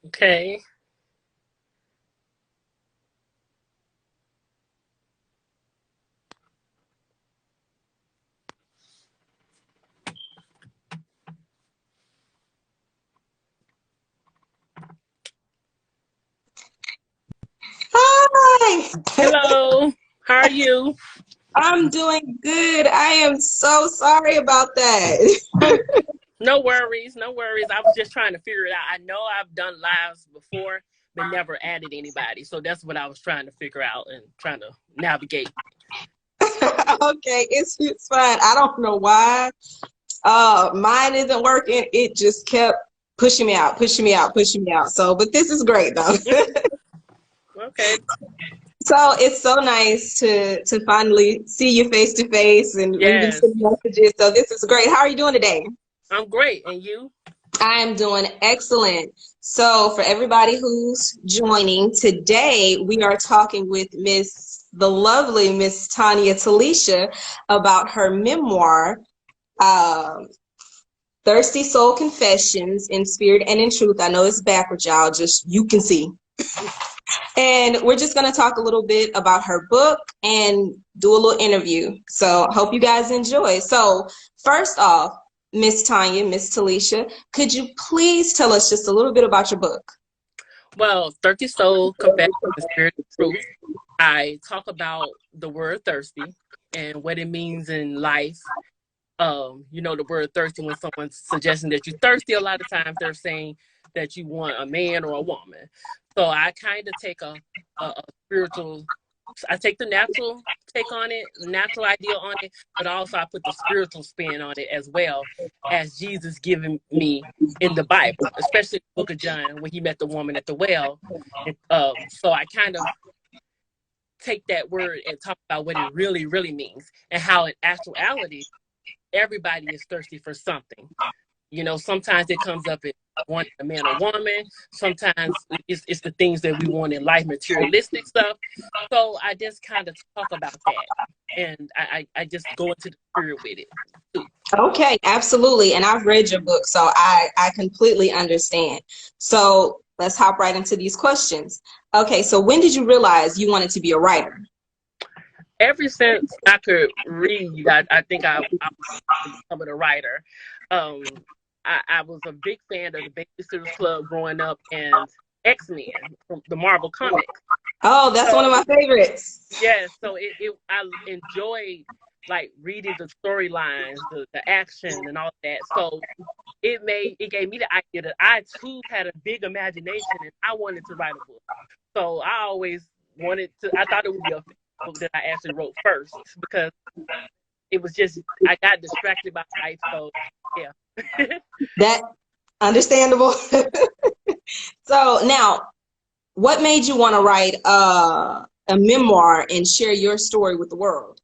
Okay. Hi. Hello. How are you? I'm doing good. I am so sorry about that. No worries. No worries. I was just trying to figure it out. I know I've done lives before, but never added anybody. So that's what I was trying to figure out and trying to navigate. Okay, it's fine. I don't know why. Mine isn't working. It just kept pushing me out, pushing me out, pushing me out. So, but this is great though. Okay. So it's so nice to finally see you face to face, and we've been Yes. sending messages. So this is great. How are you doing today? I'm great. And you? I am doing excellent. So, for everybody who's joining today, we are talking with the lovely Miss Tanya Talisha about her memoir, um, Thirsty Soul Confessions in Spirit and in Truth. I know it's backwards, y'all, just you can see. And we're just going to talk a little bit about her book and do a little interview. So, hope you guys enjoy. So, first off, Miss Tanya, Miss Talisha, could you please tell us just a little bit about your book? Well, Thirsty Soul Confession the Spirit of Truth. I talk about the word thirsty and what it means in life. The word thirsty, when someone's suggesting that you're thirsty, a lot of times they're saying that you want a man or a woman. So I kind of take a spiritual, I take the natural take on it, natural idea on it, but also I put the spiritual spin on it as well, as Jesus given me in the Bible, especially the book of John when he met the woman at the well. And, so I kind of take that word and talk about what it really, really means and how in actuality, everybody is thirsty for something. Sometimes it comes up in wanting a man or woman. Sometimes it's the things that we want in life, materialistic stuff. So I just kind of talk about that. And I just go into the spirit with it too. Okay, absolutely. And I've read your book, so I completely understand. So let's hop right into these questions. Okay, so when did you realize you wanted to be a writer? Ever since I could read, I think I become a writer. Um, I was a big fan of the Babysitters Club growing up and X-Men from the Marvel comics. Oh, that's one of my favorites. Yeah, so I enjoyed like reading the storylines, the action and all that. So it gave me the idea that I too had a big imagination and I wanted to write a book. So I always I thought it would be a book that I actually wrote first because it was just I got distracted by life. So yeah. That understandable. So now, what made you want to write a memoir and share your story with the world?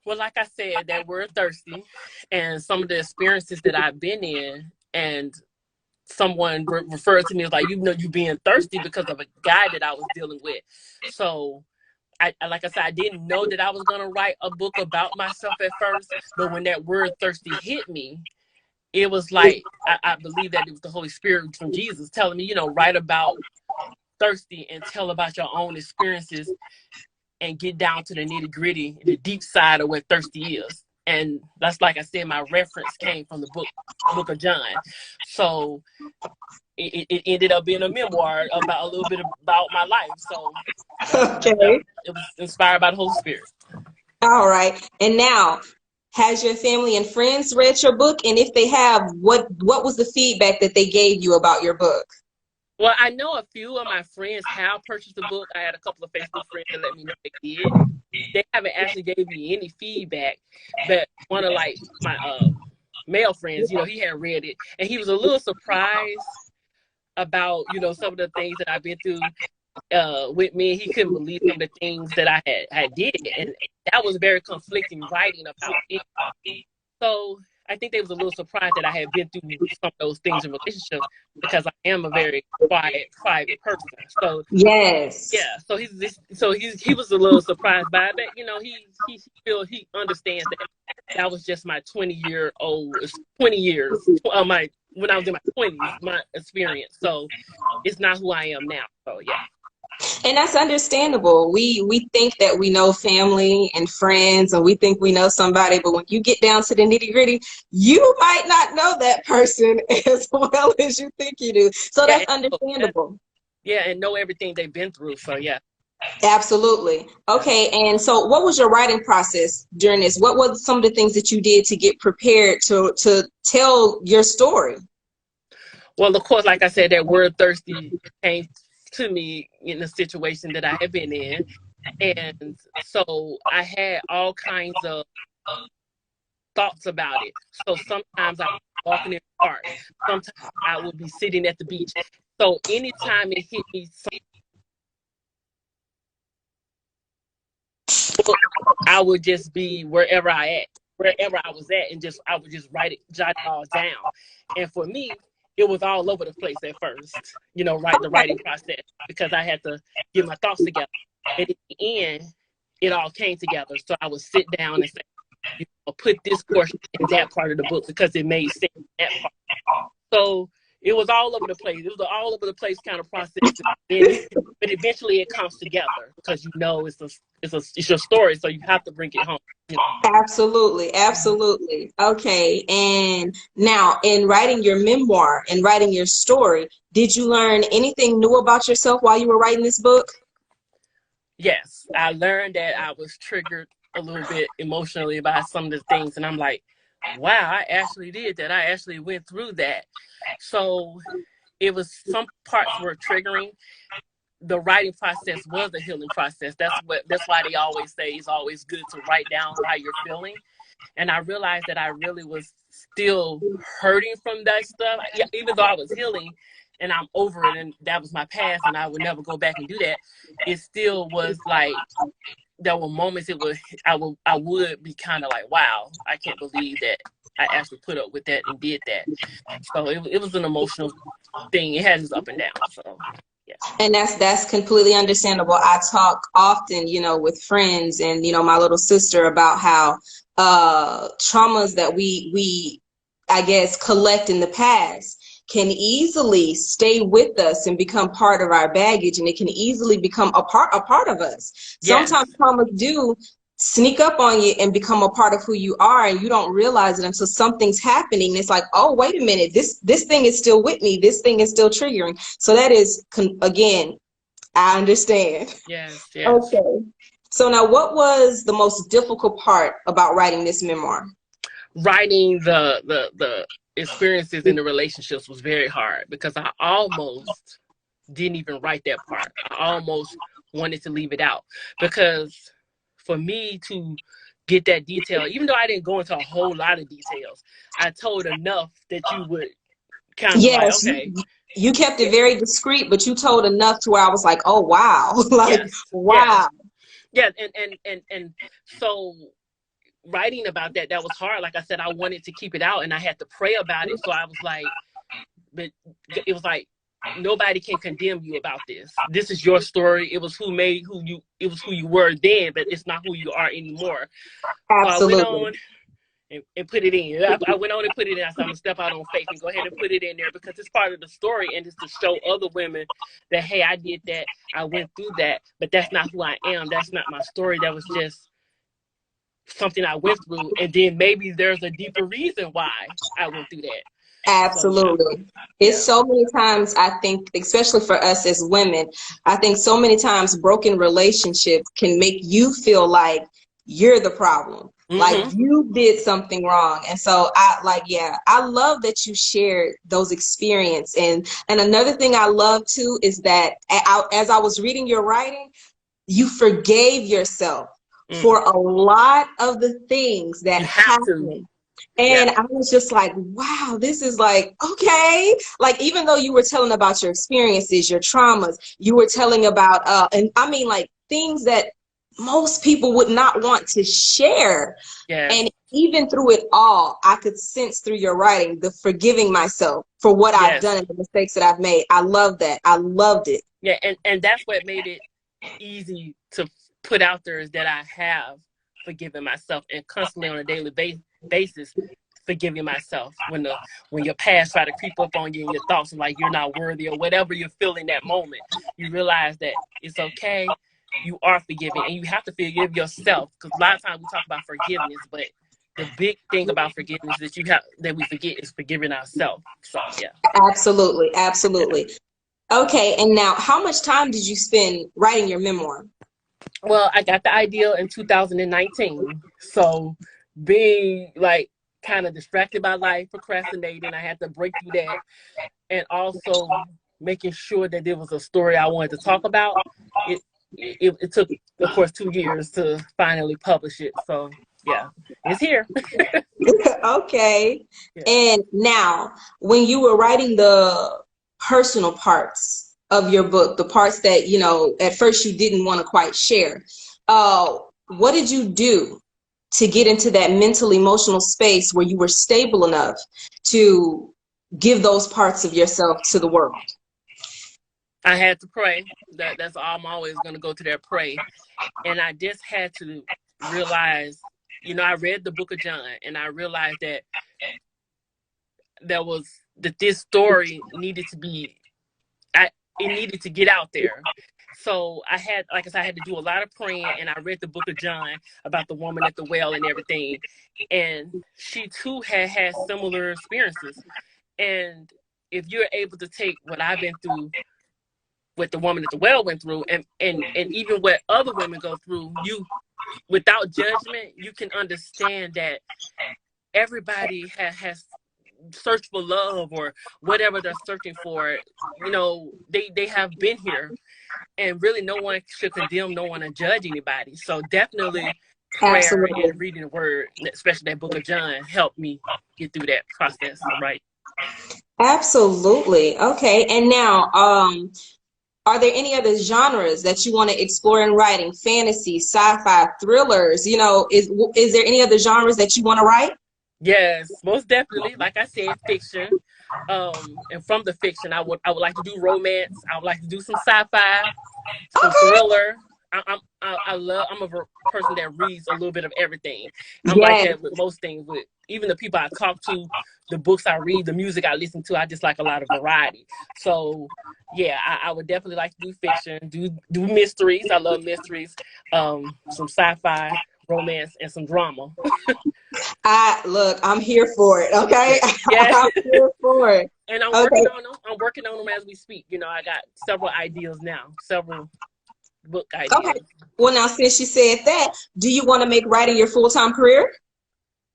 Well, like I said, that word thirsty and some of the experiences that I've been in, and someone referred to me as like, you being thirsty because of a guy that I was dealing with. So like I said, I didn't know that I was going to write a book about myself at first, but when that word thirsty hit me, it was like, I believe that it was the Holy Spirit from Jesus telling me, write about thirsty and tell about your own experiences and get down to the nitty gritty, the deep side of what thirsty is. And that's, like I said, my reference came from the book of John. So it ended up being a memoir about a little bit about my life. So yeah, Okay. it was inspired by the Holy Spirit. All right. And now, has your family and friends read your book? And if they have, what was the feedback that they gave you about your book? Well, I know a few of my friends have purchased the book. I had a couple of Facebook friends that let me know they did. They haven't actually gave me any feedback, but one of like my male friends, he had read it and he was a little surprised about some of the things that I've been through with me. He couldn't believe some of the things that I had did, and that was very conflicting writing about it. So I think they was a little surprised that I had been through some of those things in relationships because I am a very quiet, private person. So Yes. yeah, so he was a little surprised by it, but he understands that that was just my 20 years, 20 when I was in my 20s, my experience. So it's not who I am now. So yeah. And that's understandable. We think that we know family and friends, and we think we know somebody, but when you get down to the nitty-gritty, you might not know that person as well as you think you do. So Yeah, that's understandable. and know everything they've been through. So yeah. Absolutely. Yeah. Okay, and so what was your writing process during this? What were some of the things that you did to get prepared to tell your story? Well, of course, like I said, that word thirsty came to me in a situation that I had been in. And so I had all kinds of thoughts about it. So sometimes I was walking in the park. Sometimes I would be sitting at the beach. So anytime it hit me, I would just be wherever I was at, and I would just jot it all down. And for me, it was all over the place at first, the writing process, because I had to get my thoughts together. And at the end, it all came together. So I would sit down and say, put this portion in that part of the book because it made sense in that part. So it was all over the place. It was an all over the place kind of process, but eventually it comes together because it's your story, so you have to bring it home. Absolutely, absolutely. Okay, and now in writing your memoir and writing your story, did you learn anything new about yourself while you were writing this book? Yes, I learned that I was triggered a little bit emotionally by some of the things, and I'm like, wow, I actually did that. I actually went through that. So it was, some parts were triggering. The writing process was a healing process. That's why they always say it's always good to write down how you're feeling. And I realized that I really was still hurting from that stuff. Yeah, even though I was healing and I'm over it and that was my past and I would never go back and do that, it still was like there were moments I would be kind of like, wow, I can't believe that I actually put up with that and did that. So it was an emotional thing. It has its up and down. So yeah. And that's completely understandable. I talk often, with friends and, my little sister about how traumas that we I guess collect in the past can easily stay with us and become part of our baggage, and it can easily become a part of us. Sometimes Yes. traumas do sneak up on you and become a part of who you are, and you don't realize it until something's happening. It's like, oh, wait a minute, this thing is still with me, this thing is still triggering. So that is, again, I understand. Yes. Yes. Okay, so now what was the most difficult part about writing this memoir? Writing the experiences in the relationships was very hard because I almost didn't even write that part. I almost wanted to leave it out because for me to get that detail, even though I didn't go into a whole lot of details, I told enough that you would kind of like, Yes, okay, you kept yeah, it very discreet, but you told enough to where I was like, oh wow, like yes, wow. yes, yes, and so writing about that was hard. Like I said, I wanted to keep it out and I had to pray about it. So I was like, but it was like, nobody can condemn you about this. This is your story. It was who you were then, but it's not who you are anymore. So I went Absolutely. on and put it in. I went on and put it in. I said, I'm gonna step out on faith and go ahead and put it in there because it's part of the story and it's to show other women that, hey, I did that. I went through that, but that's not who I am. That's not my story. That was just something I went through. And then maybe there's a deeper reason why I went through that. So yeah. Absolutely. It's Yeah. so many times, I think, especially for us as women, I think so many times broken relationships can make you feel like you're the problem, like Mm-hmm. you did something wrong. And so yeah, I love that you shared those experience. And another thing I love too is that as I was reading your writing, you forgave yourself Mm. for a lot of the things that You have to. happened. Yeah. And I was just like, wow, this is like, okay. Like, even though you were telling about your experiences, your traumas, you were telling about, and I mean, like things that most people would not want to share. Yes. And even through it all, I could sense through your writing the forgiving myself for what I've done Yes. and the mistakes that I've made. I love that. I loved it. Yeah. And that's what made it easy to put out there, is that I have forgiven myself and constantly on a daily basis forgiving myself when your past try to creep up on you and your thoughts are like you're not worthy or whatever you're feeling that moment. You realize that it's okay. You are forgiving, and you have to forgive yourself, because a lot of times we talk about forgiveness, but the big thing about forgiveness that we forget is forgiving ourselves. So yeah. Absolutely, absolutely. Okay, and now, how much time did you spend writing your memoir? Well, I got the idea in 2019. So being like kind of distracted by life, procrastinating, I had to break through that, and also making sure that there was a story I wanted to talk about. It took, of course, 2 years to finally publish it. So yeah, it's here. Okay. Yeah. And now, when you were writing the personal parts of your book, the parts that, at first you didn't want to quite share, what did you do to get into that mental, emotional space where you were stable enough to give those parts of yourself to the world? I had to pray. That's all. I'm always going to go to that, pray. And I just had to realize, I read the book of John, and I realized that this story needed to be, it needed to get out there. So I had, like I said, I had to do a lot of praying, and I read the book of John about the woman at the well and everything. And she too had similar experiences. And if you're able to take what I've been through, what the woman at the well went through, and even what other women go through, you, without judgment, you can understand that everybody has searched for love or whatever they're searching for. They have been here, and really no one should condemn no one and judge anybody. So definitely prayer Absolutely. and reading the word, especially that book of John, helped me get through that process, right? Absolutely. Okay. And now, are there any other genres that you want to explore in writing? Fantasy, sci-fi, thrillers? Is there any other genres that you want to write? Yes, most definitely. Like I said, fiction. And from the fiction, I would like to do romance. I would like to do some sci-fi, some Okay. thriller. I'm a person that reads a little bit of everything. I'm like Yes, that with most things. With even the people I talk to, the books I read, the music I listen to, I just like a lot of variety. So yeah, I would definitely like to do fiction, do mysteries. I love mysteries. Some sci-fi, romance, and some drama. I'm here for it. Okay. Yeah, yeah. I'm here for it. And I'm Okay. working on them. I'm working on them as we speak. I got several ideas now, several book Okay. ideas. Well, now, since you said that, do you want to make writing your full-time career?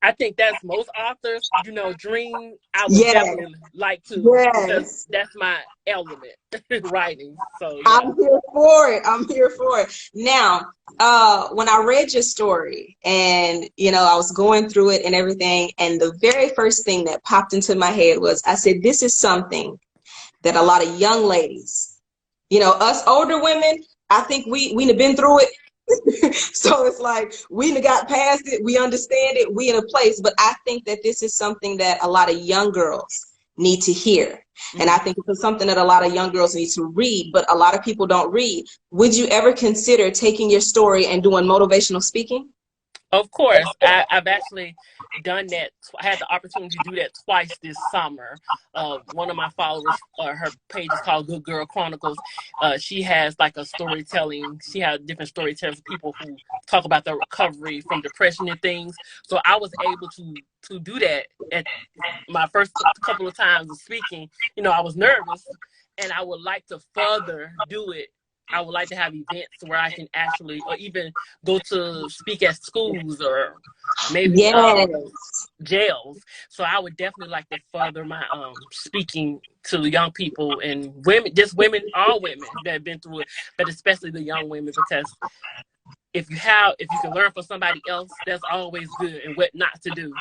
I think that's most authors, dream. I would Yes. definitely like to, because Yes. that's my element, writing. So yeah. I'm here for it. I'm here for it. Now, when I read your story and, I was going through it and everything, and the very first thing that popped into my head was, I said, this is something that a lot of young ladies, us older women, I think we have been through it. So it's like we done got past it, we understand it, we in a place. But I think that this is something that a lot of young girls need to hear. And I Mhm. think it's something that a lot of young girls need to read, but a lot of people don't read. Would you ever consider taking your story and doing motivational speaking? Of course, I've actually done that. I had the opportunity to do that twice this summer. One of my followers, her page is called Good Girl Chronicles. She has like a storytelling. She has different storytellers, people who talk about their recovery from depression and things. So I was able to do that at my first couple of times of speaking. I was nervous, and I would like to further do it. I would like to have events where I can actually, or even go to speak at schools or maybe Yes, jails. So I would definitely like to further my speaking to the young people and women, just women, all women that have been through it, but especially the young women, because if you can learn from somebody else, that's always good, and what not to do.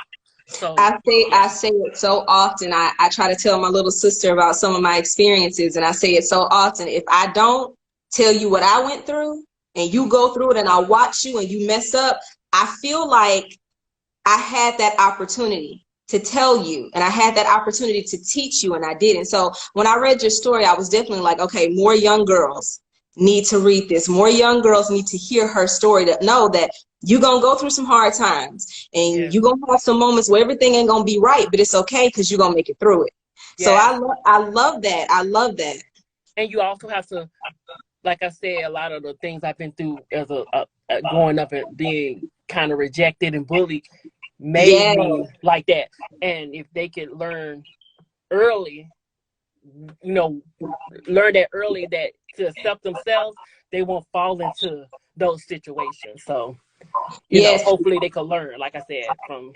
So yeah. I say it so often. I try to tell my little sister about some of my experiences, and I say it so often. If I don't tell you what I went through and you go through it and I watch you and you mess up, I feel like I had that opportunity to tell you, and I had that opportunity to teach you, and I didn't. So when I read your story, I was definitely like, okay, more young girls need to read this. More young girls need to hear her story, to know that You're going to go through some hard times, and Yes. you're going to have some moments where everything ain't going to be right, but it's okay because you're going to make it through it. So Yes. I love that. I love that. And you also have to, like I said, a lot of the things I've been through as a growing up and being kind of rejected and bullied made Yeah. me like that. And if they could learn early, you know, learn that early, that to accept themselves, they won't fall into those situations. So, Yes. hopefully they could learn, like I said, from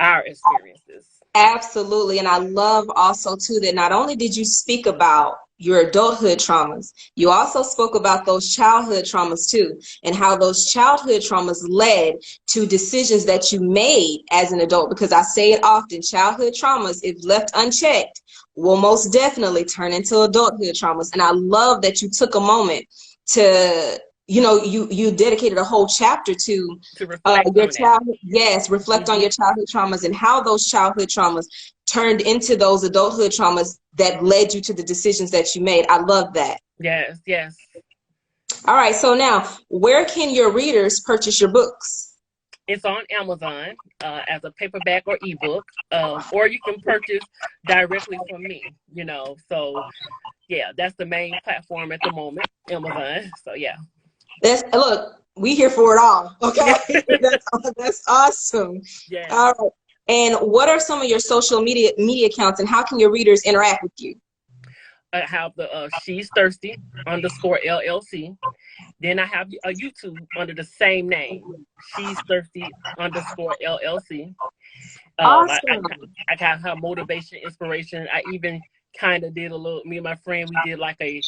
our experiences. Absolutely. And I love also too that not only did you speak about your adulthood traumas, you also spoke about those childhood traumas too, and how those childhood traumas led to decisions that you made as an adult. Because I say it often, childhood traumas, if left unchecked, will most definitely turn into adulthood traumas. And I love that you took a moment to, you dedicated a whole chapter to To reflect your on that. childhood. Yes, reflect on Hmm. your childhood traumas and how those childhood traumas turned into those adulthood traumas that led you to the decisions that you made. I love that. Yes, yes. All right, so now where can your readers purchase your books? It's on Amazon as a paperback or ebook, or you can purchase directly from me. So yeah, that's the main platform at the moment, Amazon. So yeah. Look, we here for it all. Okay, Yeah. that's awesome. Yes. All right, and what are some of your social media accounts, and how can your readers interact with you? I have the She's Thirsty _ LLC. Then I have a YouTube under the same name, She's Thirsty _ LLC. I Awesome. I got her motivation, inspiration. I even kind of did a little. Me and my friend, we did like a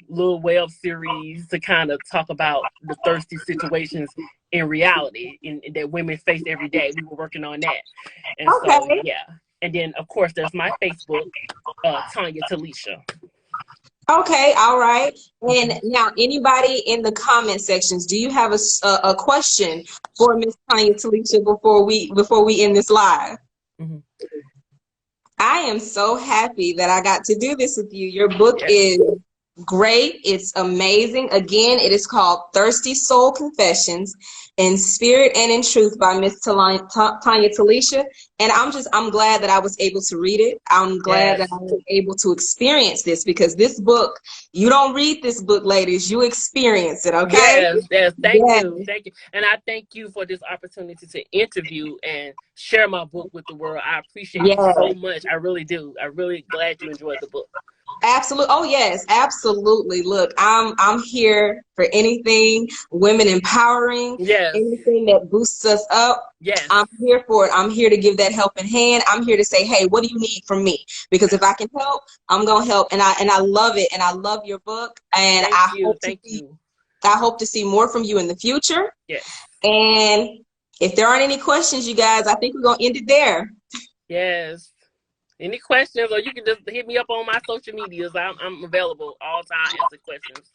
little web series to kind of talk about the thirsty situations in reality that women face every day. We were working on that, and so Okay. yeah. And then of course there's my Facebook, Tanya Talisha. Okay, all right. And Hmm. now, anybody in the comment sections, do you have a question for Miss Tanya Talisha before we end this live? Hmm. I am so happy that I got to do this with you. Your book Yes. is great. It's amazing. Again, it is called Thirsty Soul Confessions in Spirit and in Truth by Miss Tanya Talisha. And I'm glad that I was able to read it. I'm glad that Yes. I was able to experience this, because this book, you don't read this book, ladies, you experience it, okay? Yes, yes. Thank Yes, you. Thank you. And I thank you for this opportunity to interview and share my book with the world. I appreciate you yes. so much. I really do. I'm really glad you enjoyed the book. Absolutely. Oh yes, absolutely. Look, I'm here for anything women empowering, Yes. anything that boosts us up. Yes. I'm here for it. I'm here to give that helping hand. I'm here to say, hey, what do you need from me? Because if I can help, I'm gonna help. And I love it. And I love your book. And Thank you. Thank you. I hope to see more from you in the future. Yes. And if there aren't any questions, you guys, I think we're gonna end it there. Yes. Any questions, or you can just hit me up on my social medias. I'm available all time to answer questions.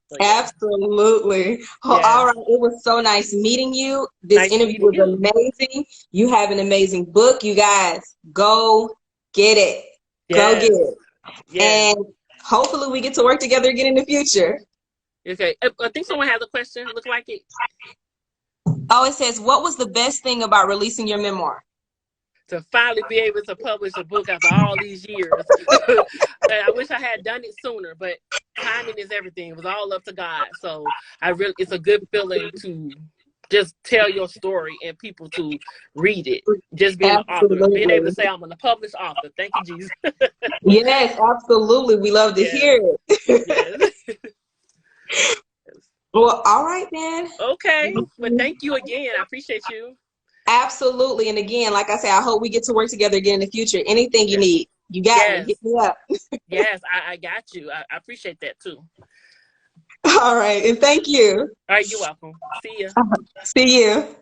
So yeah. Absolutely. Oh, all Yes. right. It was so nice meeting you. This Nice interview meeting was you. amazing. You have an amazing book. You guys, go get it. Go get Yes. it. Yes. And hopefully we get to work together again in the future. Okay. I think someone has a question. Look like it. Oh, it says, what was the best thing about releasing your memoir? To finally be able to publish a book after all these years. And I wish I had done it sooner, but timing is everything. It was all up to God. So it's a good feeling to just tell your story and people to read it. Just being an author, being able to Absolutely. say I'm a published author. Thank you, Jesus. Yes, absolutely. We love to Yes, hear it. yes. Well, all right, man. Okay, but thank you again. I appreciate you. Absolutely. And again, like I say, I hope we get to work together again in the future. Anything you Yes, need, you got me. yes, Hit me up. yes. I got you. I appreciate that too. All right. And thank you. All right, you're welcome. See ya. See you.